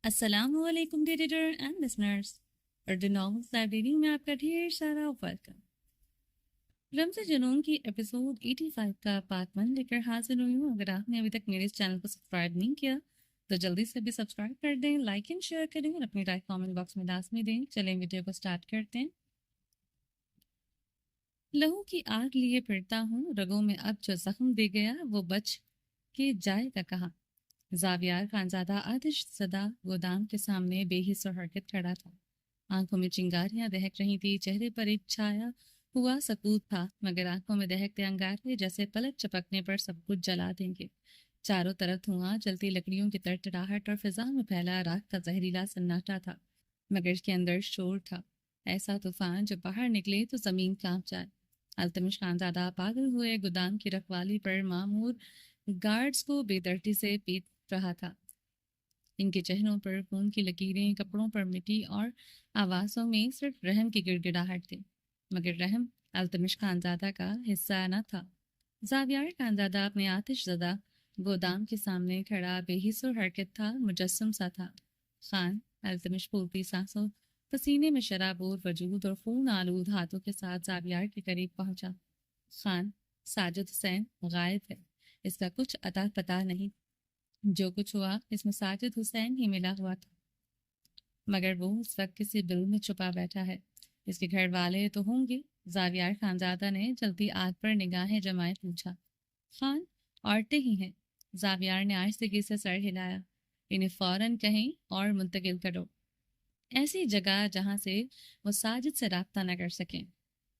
السلام علیکم editor and listeners, Urdu novels library میں آپ کا ڈھیر سارا ویلکم۔ رمز جنون کی ایپیسوڈ 85 کا پارٹ 1 لے کر حاضر ہوئی ہوں۔ اگر آپ نے ابھی تک میرے اس چینل کو سبسکرائب نہیں کیا تو جلدی سے بھی سبسکرائب کر دیں، لائک اینڈ شیئر کریں اور اپنی رائے کامنٹ باکس میں لازمی دیں۔ چلیں ویڈیو کو سٹارٹ کرتے ہیں۔ لہو کی آگ لیے پھرتا ہوں، رگوں میں اب جو زخم دے گیا وہ بچ کے جائے گا کہاں۔ زاویار خانزادہ آتش زدہ گودام کے سامنے بے حس و حرکت کھڑا تھا۔ آنکھوں میں چنگاریاں دہک رہی تھی، چہرے پر ایک چھایا ہوا سکوت تھا، مگر آنکھوں میں دہکتے انگارے جیسے پلک چپکنے پر سب کچھ جلا دیں گے۔ چاروں طرف دھواں، جلتی لکڑیوں کی تڑتڑاہٹ اور فضا میں پھیلا راکھ کا زہریلا سناٹا تھا، مگر اس کے اندر شور تھا، ایسا طوفان جو باہر نکلے تو زمین کانپ جائے۔ التمش خانزادہ پاگل ہوئے گودام کی رکھوالی پر مامور گارڈز کو بے دردی سے پیٹ رہا تھا۔ ان کے چہروں پر خون کی لکیریں، کپڑوں پر مٹی اور آوازوں میں صرف رحم کی گڑگڑاہٹ تھی، مگر رحم التمش خانزادہ کا حصہ نہ تھا۔ زاویار خانزادہ اپنے آتش زدہ گودام کے سامنے کھڑا بے حس و حرکت تھا، مجسم سا تھا۔ خان التمش پھولتی سانسوں، پسینے میں شرابور وجود اور خون آلود ہاتھوں کے ساتھ زاویار کے قریب پہنچا۔ خان، ساجد حسین غائب ہے، اس کا کچھ اتا پتہ نہیں۔ جو کچھ ہوا اس میں ساجد حسین ہی ملا ہوا تھا، مگر وہ اس وقت کسی بل میں چھپا بیٹھا ہے۔ اس کے گھر والے تو ہوں گے؟ زاویار خانزادہ نے جلدی آگ پر نگاہیں جمائے پوچھا۔ خان، عورتیں ہی ہیں۔ زاویار نے آہستگی سے سر ہلایا۔ انہیں فوراً کہیں اور منتقل کرو، ایسی جگہ جہاں سے وہ ساجد سے رابطہ نہ کر سکیں۔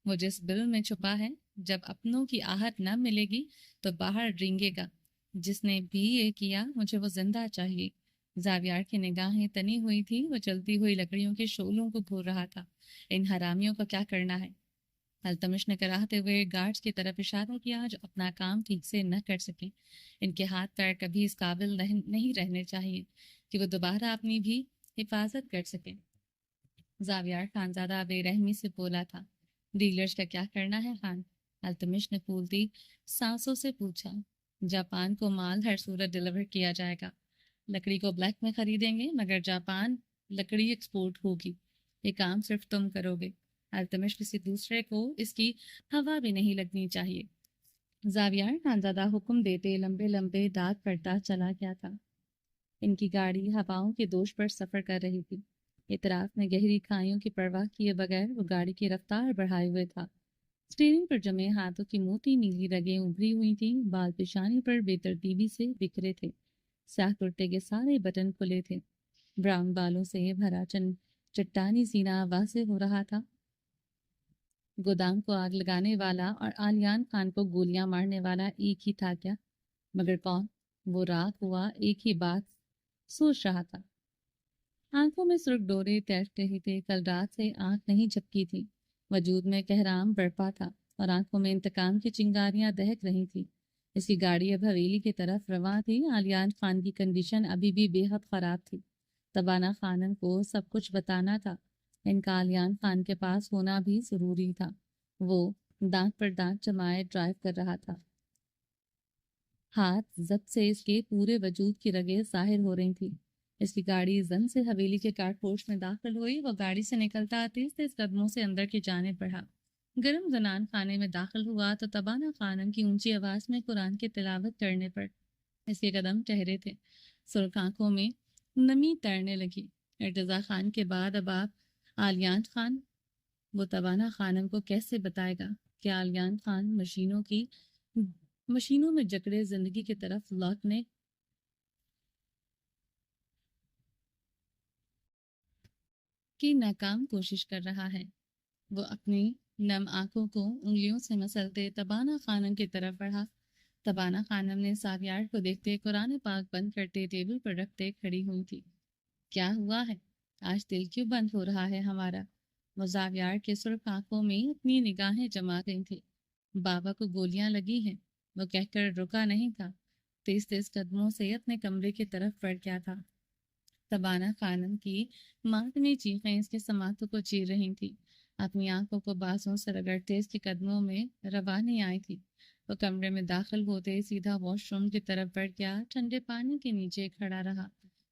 وہ جس بل میں چھپا ہے، جب اپنوں کی آہٹ نہ ملے گی تو باہر رینگے گا۔ جس نے بھی یہ کیا، مجھے وہ زندہ چاہیے۔ زاویار کی نگاہیں تنی ہوئی تھی، وہ چلتی ہوئی لکڑیوں کے شعلوں کو گھور رہا تھا۔ ان حرامیوں کا کیا کرنا ہے؟ التمش نے کراہتے ہوئے گارڈز کی طرف اشارہ کیا جو اپنا کام ٹھیک سے نہ کر سکیں۔ ان کے ہاتھ پیر کبھی اس قابل نہیں رہنے چاہیے کہ وہ دوبارہ اپنی بھی حفاظت کر سکیں۔ زاویار خانزادہ بے رحمی سے بولا تھا۔ ڈیلرز کا کیا کرنا ہے خان؟ التمش نے پھولتی سانسوں سے پوچھا۔ جاپان کو مال ہر صورت ڈلیور کیا جائے گا۔ لکڑی کو بلیک میں خریدیں گے، مگر جاپان لکڑی ایکسپورٹ ہوگی۔ یہ کام صرف تم کرو گے۔ التمش کسی دوسرے کو اس کی ہوا بھی نہیں لگنی چاہیے۔ زاویار خانزادہ حکم دیتے لمبے لمبے دانت پڑتا چلا گیا تھا۔ ان کی گاڑی ہواؤں کے دوش پر سفر کر رہی تھی۔ اطراف میں گہری کھائیوں کی پرواہ کیے بغیر وہ گاڑی کی رفتار بڑھائے ہوئے تھا۔ اسٹیئرنگ پر جمے ہاتھوں کی موٹی نیلی رگیں ابھری ہوئی تھیں، بال پیشانی پر بے ترتیبی سے بکھرے تھے، سیاہ کرتے کے سارے بٹن کھلے تھے، براؤن بالوں سے بھرا چٹانی سینہ واضح ہو رہا تھا۔ گودام کو آگ لگانے والا اور آلیان خان کو گولیاں مارنے والا ایک ہی تھا کیا؟ مگر کون؟ وہ رات ہوا ایک ہی بات سوچ رہا تھا۔ آنکھوں میں سرخ ڈورے تیرتے رہے تھے، کل رات سے آنکھ نہیں جھپکی تھی، وجود میں کہرام برپا تھا اور آنکھوں میں انتقام کی چنگاریاں دہک رہی تھی۔ اس کی گاڑی اب حویلی کی طرف رواں تھی۔ آلیان خان کی کنڈیشن ابھی بھی بے حد خراب تھی۔ تبانہ خانم کو سب کچھ بتانا تھا۔ ان کا آلیان خان کے پاس ہونا بھی ضروری تھا۔ وہ دانت پر دانت جمائے ڈرائیو کر رہا تھا۔ ہاتھ ضبط سے اس کے پورے وجود کی رگیں ظاہر ہو رہی تھی۔ اس کی گاڑی زن سے حویلی کے کارٹ پورچ میں داخل ہوئی۔ وہ گاڑی سے نکلتا تیز تیز قدموں سے اندر کی جانب بڑھا۔ گرم زنان خانے میں داخل ہوا تو تبانہ خانم کی اونچی آواز میں قرآن کی تلاوت کرنے پر اس کے قدم ٹھہرے تھے۔ سرخ آنکھوں میں نمی تیرنے لگی۔ ارتضا خان کے بعد اب آپ آلیان خان؟ وہ تبانہ خانم کو کیسے بتائے گا کہ آلیان خان مشینوں میں جکڑے زندگی کی طرف لوٹنے کی ناکام کوشش کر رہا ہے؟ وہ اپنی نم آنکھوں کو انگلیوں سے مسلتے تبانہ خانم کی طرف بڑھا۔ تبانہ خانم نے زاویار کو دیکھتے قرآن پاک بند کرتے ٹیبل پر رکھتے کھڑی ہوئی تھی۔ کیا ہوا ہے؟ آج دل کیوں بند ہو رہا ہے ہمارا؟ وہ زاویار کے سرخ آنکھوں میں اپنی نگاہیں جما گئی تھی۔ بابا کو گولیاں لگی ہیں، وہ کہہ کر رکا نہیں تھا، تیز تیز قدموں سے اپنے کمرے کی طرف بڑھ گیا تھا۔ تبانہ خانم کی ماتمی چیخیں اس کے سماعتوں کو چیر رہی تھی، اپنی آنکھوں کو بازوں سے رگڑتے اس کے قدموں میں روانی آئی تھی۔ وہ کمرے میں داخل ہوتے سیدھا واش روم کی طرف بڑھ گیا، ٹھنڈے پانی کے نیچے کھڑا رہا،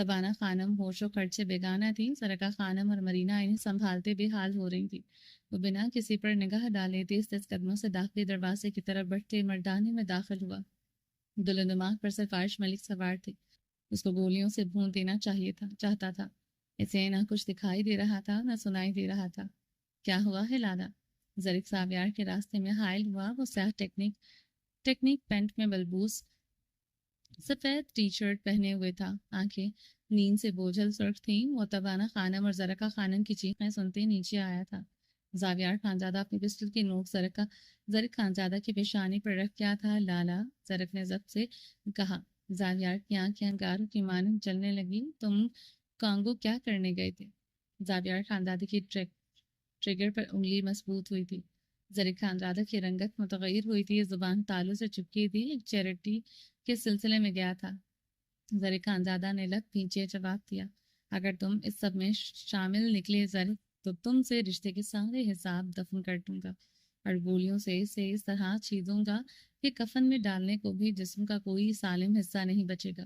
تبانہ خانم ہوش و خرچ سے بیگانہ تھی. زرکا خانم اور مرینا انہیں سنبھالتے بے حال ہو رہی تھی. وہ بنا کسی پر نگاہ ڈالے تیز تیز قدموں سے داخلی دروازے کی طرف بڑھتے مردانے میں داخل ہوا. دل و دماغ پر صرف عائش ملک سوار تھی. اس کو گولیوں سے بھون دینا چاہتا تھا. اسے نہ کچھ دکھائی دے رہا تھا نہ سنائی دے رہا تھا. کیا ہوا ہے لالا؟ زرک ساویار کے راستے میں حائل ہوا. وہ سیاہ ٹیکنیک پینٹ میں بلبوس سفید ٹی شرٹ پہنے ہوئے تھا. آنکھیں نیند سے بوجھل سرخ تھیں. وہ تبانہ خانم اور زرکا خانم کی چیخیں سنتے نیچے آیا تھا. زاویار خانزادہ اپنی پسٹل کی نوک زرک خانزادہ کی پیشانی پر رکھ کیا تھا. لالا، زرک نے ضبط سے کہا. زاویار کی آنکھیں انگاروں کی مانند جلنے لگی. تم کانگو کیا کرنے گئے تھے؟ زاویار خانزادہ کی ٹریگر پر انگلی مضبوط ہوئی تھی. زرک خانزادہ کی رنگت متغیر ہوئی تھی. زبان تالوں سے چپکی تھی. ایک چیریٹی کے سلسلے میں گیا تھا. زرک خانزادہ نے لب بھینچے جواب دیا. اگر تم اس سب میں شامل نکلے زرک تو تم سے رشتے کے سارے حساب دفن کر دوں گا اور گولیوں سے اسے اس طرح چھیدوں گا کہ کفن میں ڈالنے کو بھی جسم کا کوئی سالم حصہ نہیں بچے گا.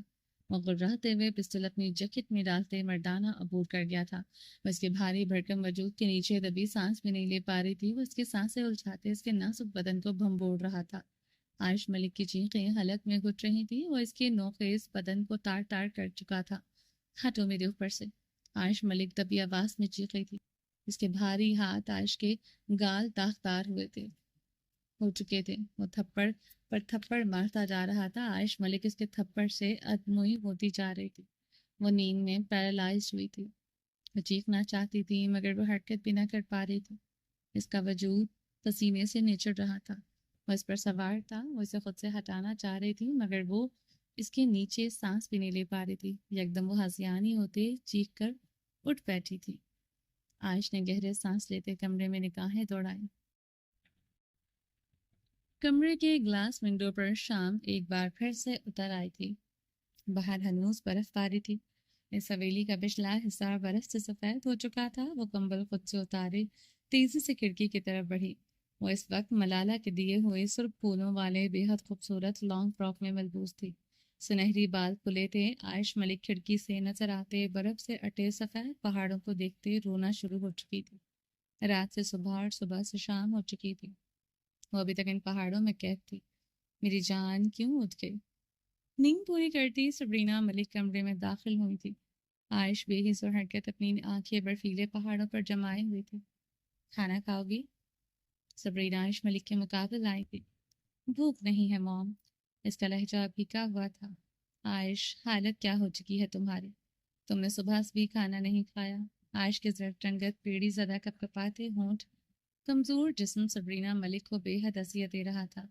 وہ گرراتے ہوئے پسٹل اپنی جیکٹ میں ڈالتے مردانہ عبور کر گیا تھا. وہ اس کے بھاری بھرکم وجود کے نیچے دبی سانس بھی نہیں لے پا رہی تھی. وہ اس کے سانسیں الجھاتے اس کے نازک بدن کو بھنبوڑ رہا تھا. عائش ملک کی چیخیں حلق میں گھٹ رہی تھی. وہ اس کے نوخیز بدن کو تار تار کر چکا تھا. ہٹو میرے اوپر سے! عائش ملک دبی آواز میں چیخ رہی تھی. اس کے بھاری ہاتھ عائش کے گال داغدار ہو چکے تھے. وہ تھپڑ پر تھپڑ مارتا جا رہا تھا. عائش ملک اس کے تھپڑ سے ادموئی ہوتی جا رہی تھی. وہ نیند میں پیرالائز ہوئی تھی. وہ چیخنا چاہتی تھی مگر وہ حرکت بھی نہ کر پا رہی تھی. اس کا وجود پسینے سے نچڑ رہا تھا. وہ اس پر سوار تھا. وہ اسے خود سے ہٹانا چاہ رہی تھی مگر وہ اس کے نیچے سانس بھی نہیں لے پا رہی تھی. یکدم وہ ہذیانی ہوتے چیخ کر اٹھ بیٹھی تھی. عائش نے گہرے سانس لیتے کمرے میں نگاہیں دوڑائیں. کمرے کے گلاس ونڈو پر شام ایک بار پھر سے اتر آئی تھی. باہر ہنوز برف باری تھی. اس حویلی کا پچھلا حصہ برف سے سفید ہو چکا تھا. وہ کمبل خود سے اتارے تیزی سے کھڑکی کی طرف بڑھی. وہ اس وقت ملالہ کے دیے ہوئے سرخ پھولوں والے بے حد خوبصورت لانگ فراک میں ملبوس تھی. سنہری بال کھلے تھے. عائش ملک کھڑکی سے نظر آتے برف سے اٹے سفید پہاڑوں کو دیکھتے رونا شروع ہو چکی تھی. رات سے صبح اور صبح سے شام ہو چکی تھی. وہ ابھی تک ان پہاڑوں میں قید تھی. میری جان کیوں اٹھ گئی؟ نیند پوری کرتی سبرینا ملک کمرے میں داخل ہوئی تھی. عائش بے حس و حرکت اپنی آنکھیں برفیلے پہاڑوں پر جمائے ہوئی تھی. کھانا کھاؤ گی؟ سبرینا عائش ملک کے مقابل آئی تھی. بھوک نہیں ہے موم. اس کا لہجہ پھیکا ہوا تھا. عائش، حالت کیا ہو چکی ہے تمہاری؟ تم نے صبح سے بھی کھانا نہیں کھایا. عائش کے زرد رنگت پیڑی زدہ کپ کپاتے ہونٹ کمزور جسم سبرینا ملک کو بے حد اذیت دے رہا تھا.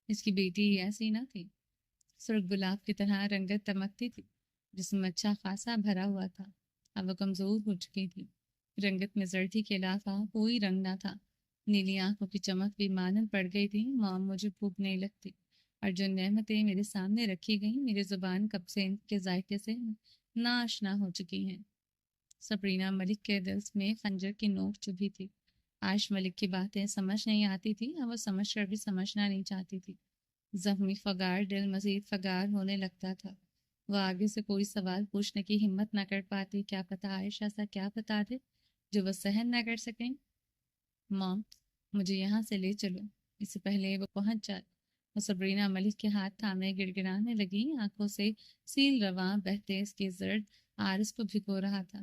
اس کی بیٹی ہی ایسی نہ تھی. سرخ گلاب کی طرح رنگت تمکتی تھی. جسم اچھا خاصا بھرا ہوا تھا. اب وہ کمزور ہو چکی تھی. رنگت میں زردی کے علاوہ کوئی رنگ نہ تھا. نیلی آنکھوں کی چمک بھی مانند پڑ گئی تھی. مام، مجھے بھوک نہیں لگتی اور جو نعمتیں میرے سامنے رکھی گئیں میری زبان کب سے ان کے ذائقے سے ناآشنا ہو چکی ہیں. سبرینا ملک کے دل میں خنجر کی نوک چبھی تھی. عائش ملک کی باتیں سمجھ نہیں آتی تھی اور وہ سمجھ کر بھی سمجھنا نہیں چاہتی تھی. زخمی فگار دل مزید فگار ہونے لگتا تھا. وہ آگے سے کوئی سوال پوچھنے کی ہمت نہ کر پاتی. کیا پتہ عائش ایسا کیا بتا دے جو وہ سہن نہ کر سکیں. مام، مجھے یہاں سے لے چلو. اس سے پہلے وہ پہنچ جائے. وہ سبرینا ملک کے ہاتھ تھامے گڑگڑانے لگی. آنکھوں سے سیل رواں بہتے اس کے زرد آرس کو بھگو رہا تھا.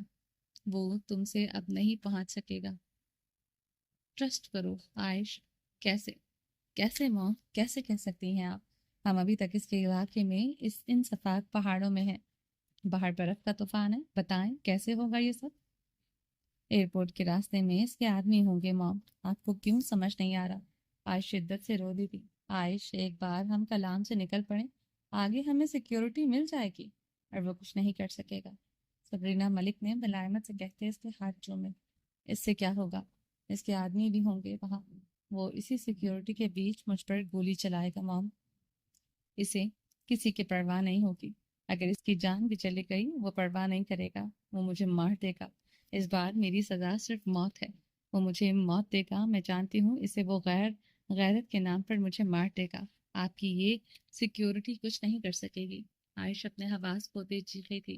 وہ تم سے اب نہیں پہنچ سکے گا. ٹرسٹ کرو عائش. کیسے ماں، کیسے کہہ سکتی ہیں آپ؟ ہم ابھی تک اس کے علاقے میں ان سفید پہاڑوں میں ہیں. باہر برف کا طوفان ہے. بتائیں کیسے ہوگا یہ سب؟ ایئرپورٹ کے راستے میں اس کے آدمی ہوں گے مام. آپ کو کیوں سمجھ نہیں آ رہا؟ عائش شدت سے رو دی تھی. عائش، ایک بار ہم کلام سے نکل پڑیں آگے ہمیں سیکیورٹی مل جائے گی اور وہ کچھ نہیں کر سکے گا. سبرینا ملک نے ملائمت سے کہتے اس کے ہاتھ چومے. اس سے کیا ہوگا؟ اس کے آدمی بھی ہوں گے وہاں. وہ اسی سیکیورٹی کے بیچ مجھ پر گولی چلائے گا مام. اسے کسی کی پرواہ نہیں ہوگی. اگر اس کی جان بھی چلی گئی وہ پرواہ نہیں کرے گا. وہ مجھے مار دے گا. اس بار میری سزا صرف موت ہے. وہ مجھے موت دے گا. میں جانتی ہوں اسے. وہ غیرت کے نام پر مجھے مار دے گا. آپ کی یہ سیکیورٹی کچھ نہیں کر سکے گی. عائش اپنے حواس کھوتے چیخ رہی تھی.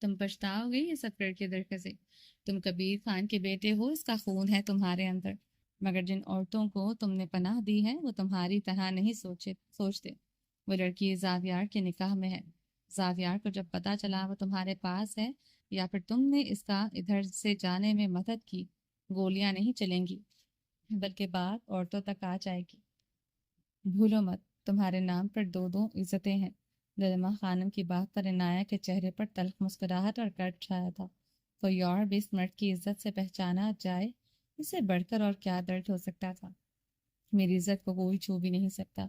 تم پچھتاؤ گے یہ سب کر کے درخت، تم کبیر خان کے بیٹے ہو، اس کا خون ہے تمہارے اندر، مگر جن عورتوں کو تم نے پناہ دی ہے وہ تمہاری طرح نہیں سوچتے۔ وہ لڑکی زاویار کے نکاح میں ہے۔ زاویار کو جب پتہ چلا وہ تمہارے پاس ہے یا پھر تم نے اس کا ادھر سے جانے میں مدد کی، گولیاں نہیں چلیں گی بلکہ بات عورتوں تک آ جائے گی۔ بھولو مت تمہارے نام پر دو دو عزتیں ہیں۔ للما خانم کی بات پر عنایہ کے چہرے پر تلخ مسکراہٹ اور کرد چھایا تھا۔ کوئی اور بھی اس مرد کی عزت سے پہچانا جائے، اس سے بڑھ کر اور کیا درد ہو سکتا تھا؟ میری عزت کو کوئی چھو بھی نہیں سکتا۔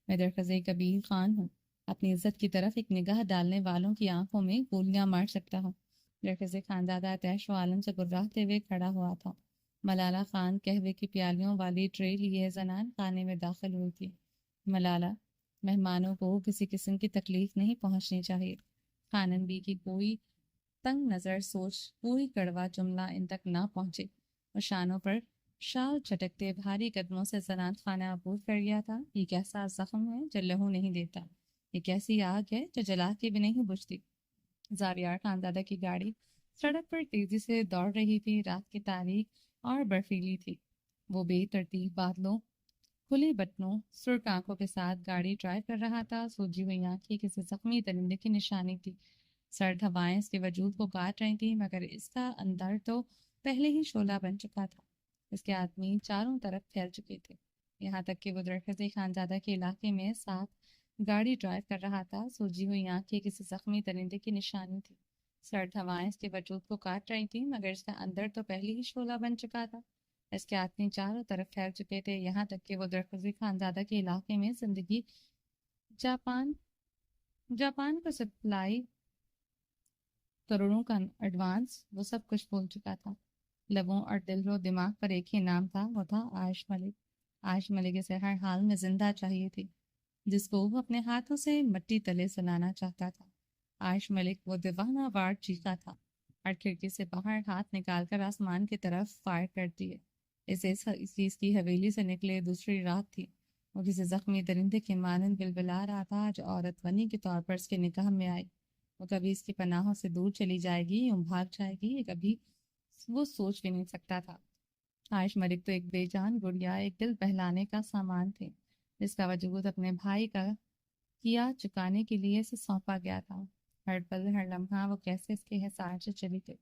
میں درخزے کبیر خان ہوں، اپنی عزت کی طرف ایک نگاہ ڈالنے والوں کی آنکھوں میں گولیاں مار سکتا ہوں۔ درخزے خاندادہ تیش و عالم سے گراہتے ہوئے کھڑا ہوا تھا۔ ملالہ خان قہوے کی پیالیوں والی ٹرے لیے زنان خانے میں داخل ہوئی تھی۔ ملالہ، مہمانوں کو کسی قسم کی تکلیف نہیں پہنچنی چاہیے۔ خانم بی کی کوئی تنگ نظر سوچ کوئی کڑوا جملہ ان تک نہ پہنچے۔ اور شانوں پر شال چٹکتے بھاری قدموں سے زنان خانہ عبور کر گیا تھا۔ یہ کیسا زخم ہے جو لہو نہیں دیتا، یہ کیسی آگ ہے جو جلا کے بھی نہیں بجھتی۔ زاویار خانزادہ کی گاڑی سڑک پر تیزی سے دوڑ رہی تھی۔ رات کی تاریخ اور برفیلی تھی۔ وہ بے ترتیب بادلوں، کھلے بٹنوں، سرخ آنکھوں کے ساتھ گاڑی ڈرائیو کر رہا تھا۔ سوجی ہوئی آنکھیں کسی زخمی درندے کی نشانی تھی۔ سرد ہوائیں اس کے وجود کو کاٹ رہی تھیں، مگر اس کا اندر تو پہلے ہی شعلہ بن چکا تھا۔ اس کے آدمی چاروں طرف پھیل چکے تھے، یہاں تک کہ وہ درخزی خانزادہ کے علاقے میں ساتھ گاڑی ڈرائیو کر رہا تھا۔ سوجی ہوئی آنکھیں کسی زخمی درندے کی نشانی تھی۔ سرد ہوائیں اس کے وجود کو کاٹ رہی تھیں، مگر اس کا اندر تو پہلے ہی شعلہ بن چکا تھا۔ اس کے آدمی چاروں طرف پھیل چکے تھے، یہاں تک کہ وہ درخزی خانزادہ کے علاقے میں زندگی، جاپان کو سپلائی، کروڑوں کا ایڈوانس، وہ سب کچھ بھول چکا تھا۔ لبوں اور دل و دماغ پر ایک ہی نام تھا، وہ تھا عائش ملک۔ عائش ملک اسے ہر حال میں زندہ چاہیے تھی، جس کو وہ اپنے ہاتھوں سے مٹی تلے سلانا چاہتا تھا۔ عائش ملک، وہ دیوانہ وار چیخا تھا اور کھڑکی سے باہر ہاتھ نکال کر آسمان کی طرف فائر کر دیے۔ اسے اس چیز کی حویلی سے نکلے دوسری رات تھی۔ وہ کسی زخمی درندے کے مانند بلبلا رہا تھا جو عورت غنی کے طور پر اس کے نکاح میں آئی۔ وہ کبھی اس کی پناہوں سے دور چلی جائے گی، یوں بھاگ جائے گی، یہ کبھی وہ سوچ بھی نہیں سکتا تھا۔ عائش ملک تو ایک بے جان گڑیا، ایک دل بہلانے کا سامان تھے، جس کا وجود اپنے بھائی کا کیا چکانے کے لیے اسے سونپا گیا تھا۔ ہر پل ہر لمحہ وہ کیسے اس کے حصار سے چلی تھی،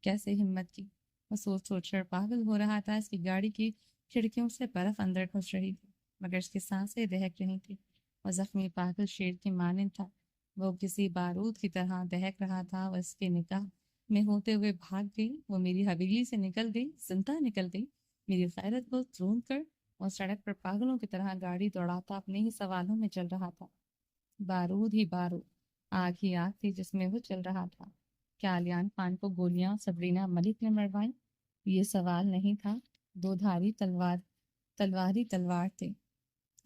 کیسے ہمت کی۔ وہ سوچ سوچ کر پاگل ہو رہا تھا۔ اس کی گاڑی کی کھڑکیوں سے برف اندر گھس رہی تھی، مگر اس کی سانسیں دہک رہی تھی۔ وہ زخمی پاگل شیر کی مانند تھا، وہ کسی بارود کی طرح دہک رہا تھا۔ وہ اس کے نکاح میں ہوتے ہوئے بھاگ گئی، وہ میری حویلی سے نکل گئی، زندہ نکل گئی۔ میری غیرت کو تروند کر وہ سڑک پر پاگلوں کی طرح گاڑی دوڑاتا اپنے ہی سوالوں میں چل رہا تھا۔ بارود ہی بارود، آگ ہی آگ تھی جس میں وہ چل رہا تھا۔ کیا علیان خان کو گولیاں سبرینا ملک نے مروائیں؟ یہ سوال نہیں تھا، دو دھاری تلواری تلوار تھے۔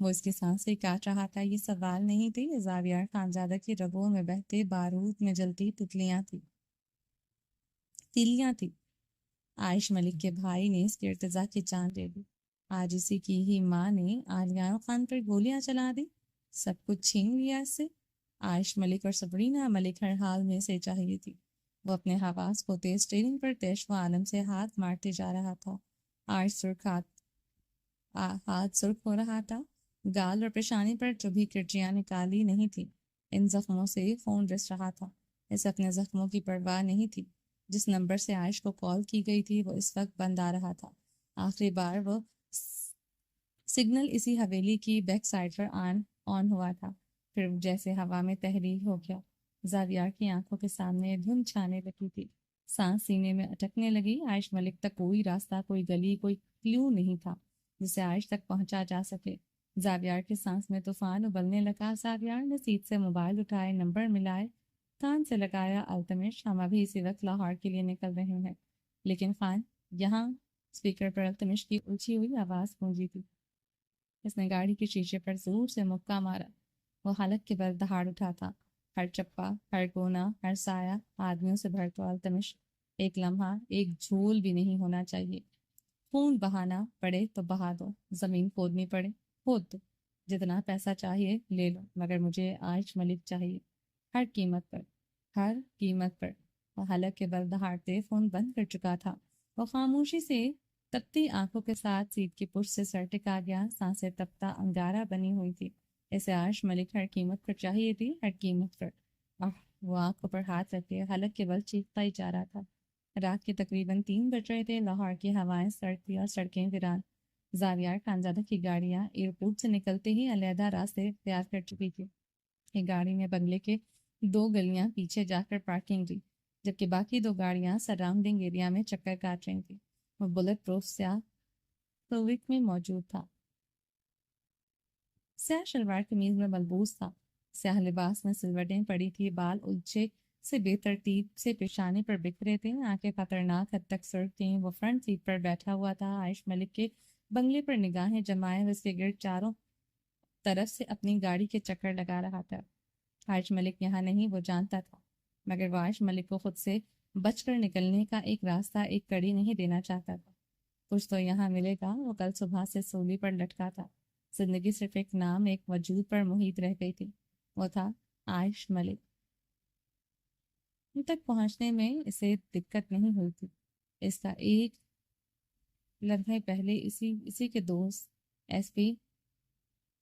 وہ اس کی سانسیں کاٹ رہا تھا۔ یہ سوال نہیں تھے، یہ زاویار خانزادہ کی رگوں میں بہتے بارود میں جلتی تیلیاں تھی۔ عائش ملک کے بھائی نے اس کی ارتضا کی جان لے لی۔ آج اسی کی ہی ماں نے عالیان خان پر گولیاں چلا دی، سب کچھ چھین لیا اس سے۔ عائش ملک اور سبرینا ملک ہر حال میں سے چاہیے تھی۔ وہ اپنے حواس کو تیز اسٹیئرنگ پر تیش و عالم سے ہاتھ مارتے جا رہا تھا۔ آج ہاتھ سرخ ہو رہا تھا، گال اور پیشانی پر چبھی کرچیاں نکالی نہیں تھی، ان زخموں سے خون رس رہا تھا۔ اسے اپنے زخموں کی پرواہ نہیں تھی۔ جس نمبر سے عائش کو کال کی گئی تھی وہ اس وقت بند آ رہا تھا۔ آخری بار وہ سگنل اسی حویلی کی بیک سائڈ پر آن ہوا تھا، پھر جیسے ہوا میں تحریر ہو گیا۔ زاویار کی آنکھوں کے سامنے دھند چھانے لگی تھی، سانس سینے میں اٹکنے لگی۔ عائش ملک تک کوئی راستہ، کوئی گلی، کوئی کلیو نہیں تھا جسے عائش تک پہنچا جا سکے۔ زاویار کی سانس میں طوفان ابلنے لگا۔ زاویار نے سیٹ سے موبائل اٹھائے، نمبر ملائے، کان سے لگایا۔ التمش، ہم ابھی اسی وقت لاہور کے لیے نکل رہے ہیں۔ لیکن خان یہاں، اسپیکر پر التمش کی الجھی ہوئی آواز گونجی تھی۔ اس نے گاڑی کے شیشے پر زور سے مکہ مارا۔ وہ حلق کے بل دہاڑ اٹھا تھا۔ ہر چپا، ہر کونا، ہر سایہ آدمیوں سے بھر تو التمش، ایک لمحہ، ایک جھول بھی نہیں ہونا چاہیے۔ خون بہانا پڑے تو بہا دو، زمین کھودنی پڑے کھود دو، جتنا پیسہ چاہیے لے لو، مگر مجھے عائش ملک چاہیے، ہر قیمت پر، ہر قیمت پر۔ وہ حلق کے بل دہاڑتے فون بند کر چکا تھا۔ وہ خاموشی سے تپتی آنکھوں کے ساتھ سیٹ کی پشت سے سر ٹکا گیا، سانسیں تپتا انگارہ بنی ہوئی تھی۔ اسے عرش ملک ہر قیمت پر چاہیے تھی، ہر قیمت پر۔ وہ آنکھوں پر ہاتھ رکھے حلق کے بل چیختا ہی جا رہا تھا۔ رات کے تقریباً 3 بج رہے تھے۔ لاہور کی ہوائیں سرد تھی اور سڑکیں ویران۔ زاویار خانزادہ کی گاڑیاں ایئرپورٹ سے نکلتے ہی علیحدہ راستے اختیار کر چکی تھی۔ ایک گاڑی میں بنگلے کے 2 گلیاں پیچھے جا کر پارکنگ لی، جبکہ باقی 2 گاڑیاں سراؤنڈنگ ایریا میں چکر کاٹ رہی تھیں۔ وہ بلٹ پروف سیاہ سووک میں موجود تھا، سیاہ شلوار قمیض میں ملبوس تھا، سیاہ لباس میں سلوٹیں پڑی تھی، بال الجھے سے بے ترتیب سے پیشانی پر بکھرے تھے، آنکھیں خطرناک حد تک سرخ تھیں۔ وہ فرنٹ سیٹ پر بیٹھا ہوا تھا، عائش ملک کے بنگلے پر نگاہیں جمائے اس کے گرد چاروں طرف سے اپنی گاڑی کے چکر لگا رہا تھا۔ عائش ملک یہاں نہیں، وہ جانتا تھا، مگر وہ عائش ملک کو خود سے بچ کر نکلنے کا ایک راستہ، ایک کڑی نہیں دینا چاہتا تھا۔ کچھ تو یہاں ملے گا۔ وہ کل صبح سے سولی پر لٹکا تھا، زندگی صرف ایک نام، ایک وجود پر محیط رہ گئی تھی، وہ تھا عائش ملک۔ ان تک پہنچنے میں اسے دقت نہیں ہوئی تھی۔ اس کا ایک لمحے پہلے اسی کے دوست ایس پی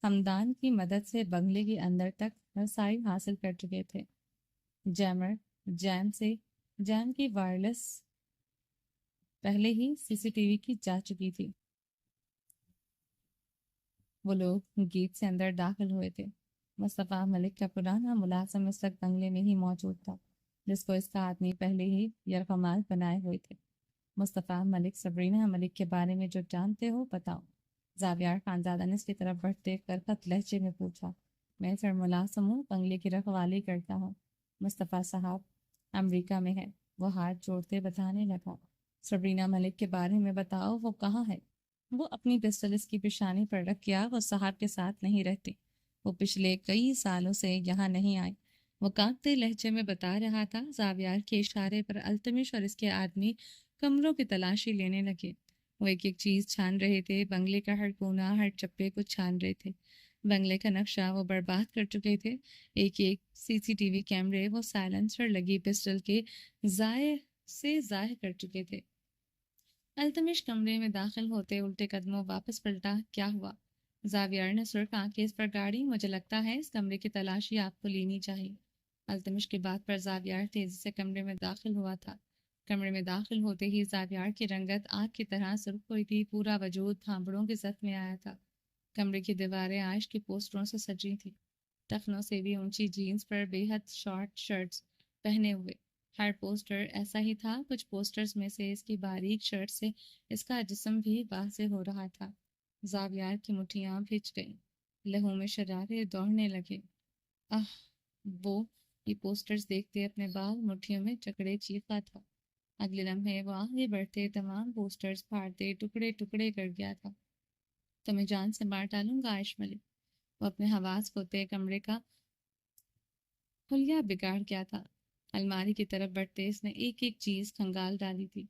حمدان کی مدد سے بنگلے کے اندر تک رسائی حاصل کر چکے تھے۔ جیم کی وائرلیس پہلے ہی سی سی ٹی وی کی جا چکی تھی۔ وہ لوگ گیٹ سے اندر داخل ہوئے تھے۔ مصطفیٰ ملک کا پرانا ملازم اس وقت بنگلے میں ہی موجود تھا، جس کو اس کا آدمی پہلے ہی یرغمال بنائے ہوئے تھے۔ مصطفیٰ ملک، سبرینا ملک کے بارے میں جو جانتے ہو بتاؤ، زاویار خانزادہ نے اس کی طرف بڑھتے کرخت لہجے میں پوچھا۔ میں سر ملازم ہوں، بنگلے کی رکھوالی کرتا ہوں۔ مصطفیٰ صاحب امریکہ میں ہے، وہ ہاتھ جوڑتے بتانے لگا۔ سبرینا ملک کے بارے میں بتاؤ، وہ کہاں ہے؟ وہ اپنی پسٹل اس کی پیشانی پر رکھ گیا۔ وہ صاحب کے ساتھ نہیں رہتی، وہ پچھلے کئی سالوں سے یہاں نہیں آئے، وہ کانپتے لہجے میں بتا رہا تھا۔ زاویار کے اشارے پر التمش اور اس کے آدمی کمروں کی تلاشی لینے لگے۔ وہ ایک ایک چیز چھان رہے تھے، بنگلے کا ہر کونا، ہر چپے کو چھان رہے تھے۔ بنگلے کا نقشہ وہ برباد کر چکے تھے، ایک ایک سی سی ٹی وی کیمرے وہ سائلنسر لگی پسٹل کے ضائع کر چکے تھے۔ التمش کمرے میں داخل ہوتے الٹے قدموں واپس پلٹا۔ کیا ہوا؟ زاویار نے سرخ آنکھیں اس پر گاڑی۔ مجھے لگتا ہے اس کمرے کی تلاشی آپ کو لینی چاہیے۔ التمش کی بات پر زاویار تیزی سے کمرے میں داخل ہوا تھا۔ کمرے میں داخل ہوتے ہی زاویار کی رنگت آگ کی طرح سرخ ہوئی تھی، پورا وجود پھانپڑوں کی زد میں آیا تھا۔ کمرے کی دیواریں عائش کے پوسٹروں سے سجی تھیں، ٹخنوں سے بھی اونچی جینز پر بے حد شارٹ شرٹس پہنے ہوئے۔ ہر پوسٹر ایسا ہی تھا، کچھ پوسٹرز میں سے اس کی باریک شرٹ سے اس کا جسم بھی واضح ہو رہا تھا۔ زاویار کی مٹھیاں بھیج گئیں، لہو میں شرارے دوڑنے لگے۔ وہ یہ پوسٹرز دیکھتے اپنے بال مٹھیوں میں جکڑے چیخا تھا۔ اگلے لمحے وہ آگے بڑھتے تمام پوسٹرز پھاڑتے ٹکڑے ٹکڑے کر گیا تھا۔ تو میں جان سے مار ڈالوں گا عائش ملک۔ وہ اپنے حواس کھوتے کمرے کا حلیہ بگاڑ گیا تھا۔ الماری کی طرف بڑھتے اس نے ایک ایک چیز کھنگال ڈالی تھی،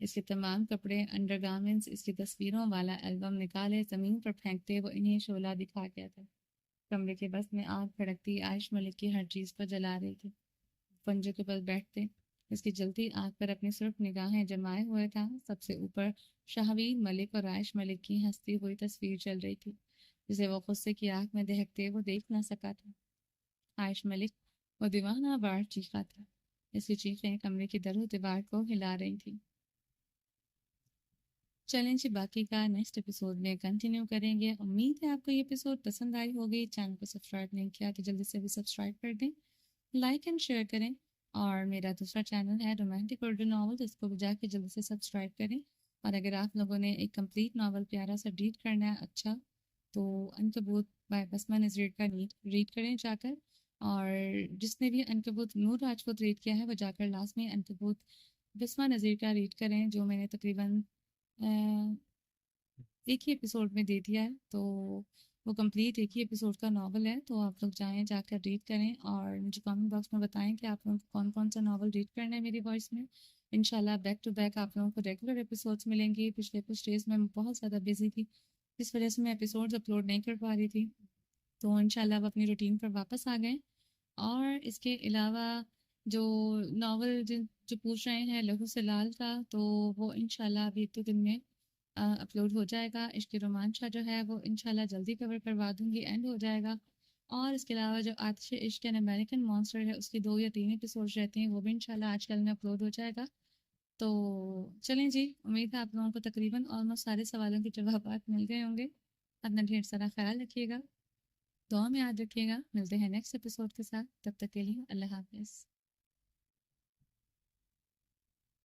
اس کے تمام کپڑے، انڈر گارمنٹس، اس کی تصویروں والا البم نکالے زمین پر پھینکتے وہ انہیں شعلہ دکھا گیا تھا۔ کمرے کے بس میں آگ بھڑکتی عائش ملک کی ہر چیز پر جلا رہی تھی۔ پنجوں کے بل بیٹھتے اس کی جلتی آگ پر اپنی سرخ نگاہیں جمائے ہوئے تھا۔ سب سے اوپر شاہویر ملک اور عائش ملک کی ہنستی ہوئی تصویر چل رہی تھی، جسے وہ غصے کی آگ میں دہکتے وہ دیکھ نہ سکا تھا۔ عائش ملک، وہ دیوانہ وار چیخا تھا۔ اس کی چیخیں کمرے کی در و دیوار کو ہلا رہی تھی۔ چلیں جی، باقی کا نیکسٹ ایپیسوڈ میں کنٹینیو کریں گے۔ امید ہے آپ کو یہ ایپیسوڈ پسند آئی ہوگی۔ چینل کو سبسکرائب نہیں کیا تو جلدی سے بھی سبسکرائب کر دیں، لائک اینڈ شیئر کریں، اور میرا دوسرا چینل ہے رومانٹک اردو ناول، اس کو بھی جا کے جلدی سے سبسکرائب کریں۔ اور اگر آپ لوگوں نے ایک کمپلیٹ ناول پیارا سا ریڈ کرنا ہے اچھا، تو عنکبوت بائی بسمہ نذیر کا ریڈ کریں جا کر، اور جس نے بھی عنکبوت نور راجپوت ریڈ کیا ہے وہ جا کر لازمی عنکبوت بسمہ نذیر کا ریڈ کریں، جو میں نے تقریباً ایک ہی ایپیسوڈ میں دے دیا ہے، تو وہ کمپلیٹ ایک ہی ایپیسوڈ کا ناول ہے۔ تو آپ لوگ جائیں، جا کر ریڈ کریں، اور مجھے کامنٹ باکس میں بتائیں کہ آپ لوگوں کو کون کون سا ناول ریڈ کرنا ہے میری وائس میں۔ انشاءاللہ بیک ٹو بیک آپ لوگوں کو ریگولر ایپیسوڈس ملیں گی۔ پچھلے کچھ ڈیز میں بہت زیادہ بزی تھی، جس وجہ سے میں ایپیسوڈز اپلوڈ نہیں کر پا رہی تھی، تو انشاءاللہ اب اپنی روٹین پر واپس آ گئے۔ اور اس کے علاوہ جو ناول جو پوچھ رہے ہیں لہو سے لال کا، تو وہ انشاءاللہ ابھی 1-2 دن میں اپلوڈ ہو جائے گا۔ عشق رومانچہ جو ہے وہ انشاءاللہ جلدی کور کروا دوں گی، اینڈ ہو جائے گا۔ اور اس کے علاوہ جو آتش عشق اینڈ امریکن مانسٹر ہے اس کی 2 یا 3 ایپیسوڈ رہتے ہیں، وہ بھی انشاءاللہ آج کل میں اپلوڈ ہو جائے گا۔ تو چلیں جی، امید ہے آپ لوگوں کو تقریباً آلموسٹ سارے سوالوں کے جوابات مل گئے ہوں گے۔ اپنا ڈھیر سارا خیال رکھیے گا، دعا میں یاد رکھیے گا۔ ملتے ہیں نیکسٹ ایپیسوڈ کے ساتھ، تب تک کے لیے اللہ حافظ۔